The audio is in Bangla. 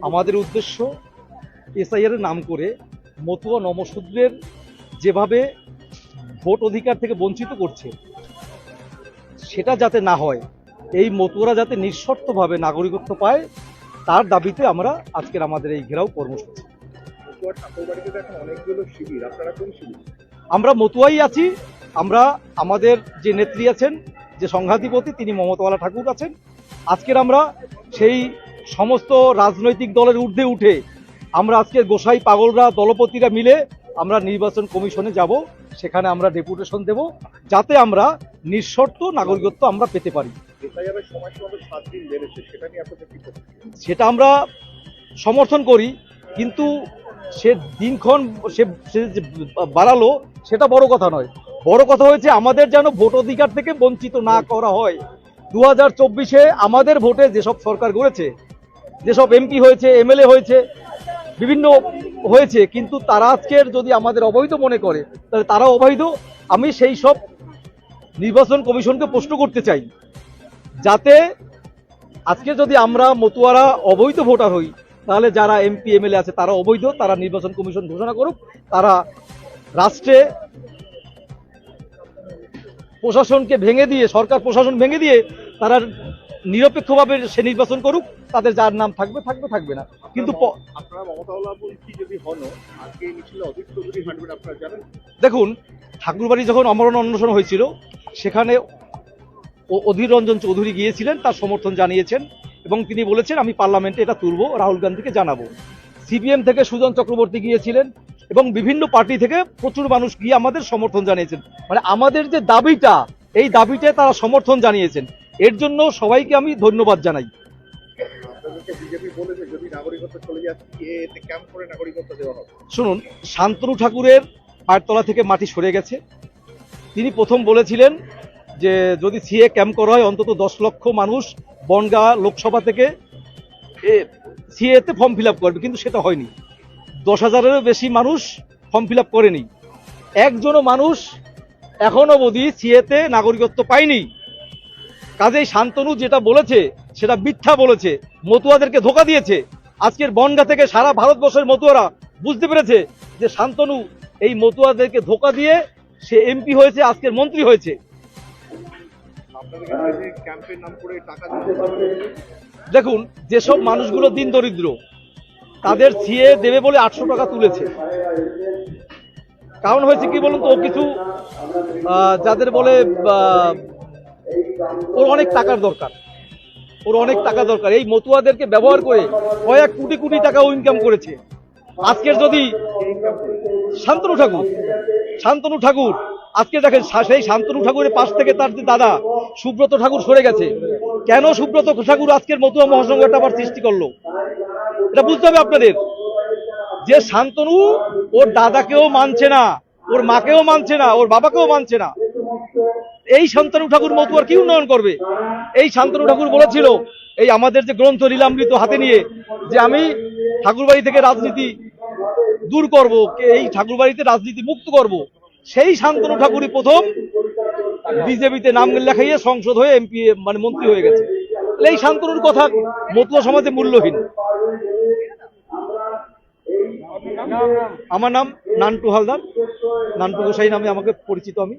আমাদের উদ্দেশ্য এসআইআর এর নাম করে মতুয়া নমশূদ্রের যেভাবে ভোট অধিকার থেকে বঞ্চিত করছে সেটা যাতে না হয়, এই মতুয়ারা যাতে নিঃশর্তভাবে নাগরিকত্ব পায় তার দাবিতে আমরা আজকের আমাদের এই ঘেরাও কর্মসূচি। আমরা মতুয়াই আছি। আমরা আমাদের যে নেত্রী আছেন, যে সংঘাধিপতি, তিনি মমতাওয়ালা ঠাকুর আছেন। আজকের আমরা সেই সমস্ত রাজনৈতিক দলের ঊর্ধ্বে উঠে আমরা আজকে গোসাই পাগলরা দলপতিরা মিলে আমরা নির্বাচন কমিশনে যাব, সেখানে আমরা ডেপুটেশন দেব যাতে আমরা নিঃশর্ত নাগরিকত্ব আমরা পেতে পারি। সেটা আমরা সমর্থন করি, কিন্তু সে দিনক্ষণ সে যে বাড়ালো সেটা বড় কথা নয়। বড় কথা হয়েছে আমাদের যেন ভোট অধিকার থেকে বঞ্চিত না করা হয়। 2024-এ আমাদের ভোটে যেসব সরকার গড়েছে, যেসব এমপি হয়েছে, এমএলএ হয়েছে, বিভিন্ন হয়েছে, কিন্তু তারা আজকের যদি আমাদের অবৈধ মনে করে তাহলে তারা অবৈধ। আমি সেই সব নির্বাচন কমিশনকে প্রশ্ন করতে চাই, যাতে আজকে যদি আমরা মতুয়ারা অবৈধ ভোটার হই তাহলে যারা এমপি এমএলএ আছে তারা অবৈধ, তারা নির্বাচন কমিশন ঘোষণা করুক, তারা রাষ্ট্রে প্রশাসনকে ভেঙে দিয়ে, সরকার প্রশাসন ভেঙে দিয়ে তারা নিরপেক্ষভাবে সে নির্বাচন করুক, তাদের যার নাম থাকবে থাকবে, থাকবে না। কিন্তু দেখুন, ঠাকুরবাড়ি যখন অমরণ অন্বেষণ হয়েছিল সেখানে অধীর রঞ্জন চৌধুরী গিয়েছিলেন, তার সমর্থন জানিয়েছেন এবং তিনি বলেছেন আমি পার্লামেন্টে এটা তুলব, রাহুল গান্ধীকে জানাবো। সিপিএম থেকে সুজন চক্রবর্তী গিয়েছিলেন এবং বিভিন্ন পার্টি থেকে প্রচুর মানুষ গিয়ে আমাদের সমর্থন জানিয়েছেন। মানে আমাদের যে দাবিটা, এই দাবিটায় তারা সমর্থন জানিয়েছেন, এর জন্য সবাইকে আমি ধন্যবাদ জানাই। শুনুন, শান্তনু ঠাকুরের পায়ের তলা থেকে মাটি সরে গেছে। তিনি প্রথম বলেছিলেন যে যদি সিএ ক্যাম্প করা হয় অন্তত 10 লক্ষ মানুষ বনগাঁ লোকসভা থেকে সিএতে ফর্ম ফিল আপ করবে, কিন্তু সেটা হয়নি। 10,000-এরও বেশি মানুষ ফর্ম ফিল আপ করেনি। একজনও মানুষ এখনো অবধি সিএতে নাগরিকত্ব পায়নি। কাজেই শান্তনু যেটা বলেছে সেটা মিথ্যা বলেছে, মতুয়াদেরকে ধোঁকা দিয়েছে। আজকের বনগাঁ থেকে সারা ভারতবর্ষের মতুয়ারা বুঝতে পেরেছে যে শান্তনু এই মতুয়াদেরকে ধোঁকা দিয়ে সে এমপি হয়েছে, আজকের মন্ত্রী হয়েছে। দেখুন, যেসব মানুষগুলো দিন দরিদ্র তাদের সিএ দেবে বলে 800 টাকা তুলেছে। কারণ হয়েছে কি বলুন তো, ও কিছু যাদের বলে ওর অনেক টাকার দরকার, এই মতুয়াদেরকে ব্যবহার করে কয়েক কোটি কোটি টাকা ইনকাম করেছে। আজকের যদি শান্তনু ঠাকুর আজকে দেখেন, সেই শান্তনু ঠাকুরের পাশ থেকে তার যে দাদা সুব্রত ঠাকুর সরে গেছে। কেন সুব্রত ঠাকুর আজকের মতুয়া মহাসংঘটা আবার সৃষ্টি করলো, এটা বুঝতে হবে আপনাদের। যে শান্তনু ওর দাদাকেও মানছে না, ওর মাকেও মানছে না, ওর বাবাকেও মানছে না, এই শান্তনু ঠাকুর মতুয়ার কি উন্নয়ন করবে? এই শান্তনু ঠাকুর বলেছিল এই আমাদের যে গ্রন্থ লীলামৃত হাতে নিয়ে যে আমি ঠাকুরবাড়ি থেকে রাজনীতি দূর করব, এই ঠাকুরবাড়িতে রাজনীতি মুক্ত করব। সেই শান্তনু ঠাকুরই প্রথম বিজেপিতে নাম লেখাইয়ে সংসদ হয়ে এমপি মানে মন্ত্রী হয়ে গেছে। এই শান্তনুর কথা মতুয়া সমাজে মূল্যহীন। আমার নাম নান্টু হালদার, নান্টু গোসাই নামে আমাকে পরিচিত আমি।